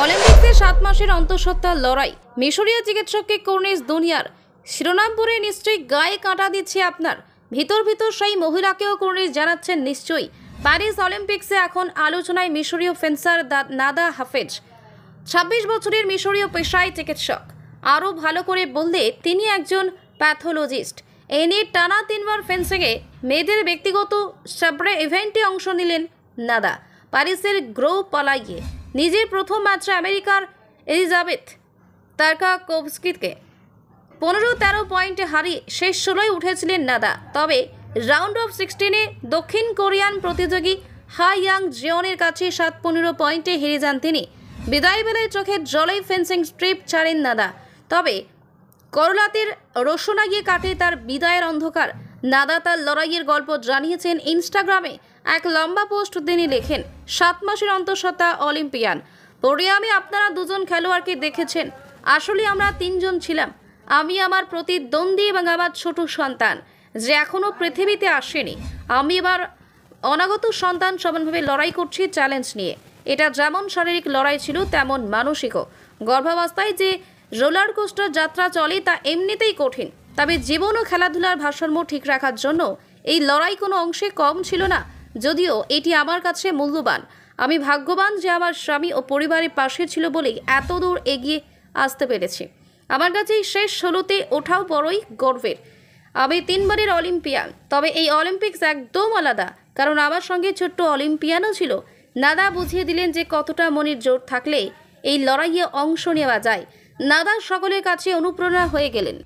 অলিম্পিক্সে 7 মাসের অন্তঃসত্ত্বা লড়াই, মিশরীয় চিকিৎসককে কর্নিস দুনিয়ার শিরোনাম পড়ে নিশ্চয়ই গায়ে কাঁটা দিচ্ছে আপনার। ভিতর ভিতর সেই মহিলাকেও কর্নিস জানাচ্ছেন নিশ্চয়ই। প্যারিস অলিম্পিক্সে এখন আলোচনায় মিশরীয় ফেন্সার নাদা হাফেজ। 26 বছরের মিশরীয় পেশায় চিকিৎসক। আরও ভালো করে বললে তিনি একজন প্যাথোলজিস্ট। এ নিয়ে টানা 3 বার ফেন্সিংয়ে মেয়েদের ব্যক্তিগত সাবরে ইভেন্টে অংশ নিলেন নাদা। প্যারিসের গ্রো পালাইয়ে নিজের প্রথম ম্যাচে আমেরিকার এলিজাবেথ তারকাকোভস্কিকে 15-13 পয়েন্টে হারিয়ে শেষ 16 উঠেছিলেন নাদা। তবে রাউন্ড অফ 16-এ দক্ষিণ কোরিয়ান প্রতিযোগী হা ইয়াং জিওনের কাছে 7-15 পয়েন্টে হেরে যান তিনি। বিদায় বেলায় চোখের জলেই ফেন্সিং স্ট্রিপ ছাড়েন নাদা। তবে করলাতের রোশনা গিয়ে কাটে তার বিদায়ের অন্ধকার। নাদা তার লড়াইয়ের গল্প জানিয়েছেন ইনস্টাগ্রামে। এক লম্বা পোস্ট তিনি লেখেন, 7 মাসের অন্তঃসত্ত্বা অলিম্পিয়ান। পোডিয়ামে আপনারা দুজন খেলোয়াড়কে দেখেছেন। আসলে আমরা 3 জন ছিলাম। আমি, আমার প্রতিদ্বন্দ্বী এবং আমার ছোট সন্তান যে এখনও পৃথিবীতে আসেনি। আমি এবার অনাগত সন্তান সমানভাবে লড়াই করছি চ্যালেঞ্জ নিয়ে। এটা যেমন শারীরিক লড়াই ছিল তেমন মানসিকও। গর্ভাবস্থায় যে রোলার কোস্টার যাত্রা চলে তা এমনিতেই কঠিন। তবে জীবন ও খেলাধুলার ভারসাম্য ঠিক রাখার জন্য এই লড়াই কোনো অংশে কম ছিল না। যদিও এটি আমার কাছে মূল্যবান। আমি ভাগ্যবান যে আমার স্বামী ও পরিবারের পাশে ছিল বলেই এত দূর এগিয়ে আসতে পেরেছি। আমার কাছে এই শেষ 16তে ওঠাও বড়ই গর্বের। আমি 3 বারের অলিম্পিয়ান। তবে এই অলিম্পিক্স একদম আলাদা, কারণ আমার সঙ্গে ছোট্ট অলিম্পিয়ানও ছিল। নাদা বুঝিয়ে দিলেন যে কতটা মনের জোর থাকলে এই লড়াইয়ে অংশ নেওয়া যায়। নাদা সকলের কাছে অনুপ্রেরণা হয়ে গেলেন।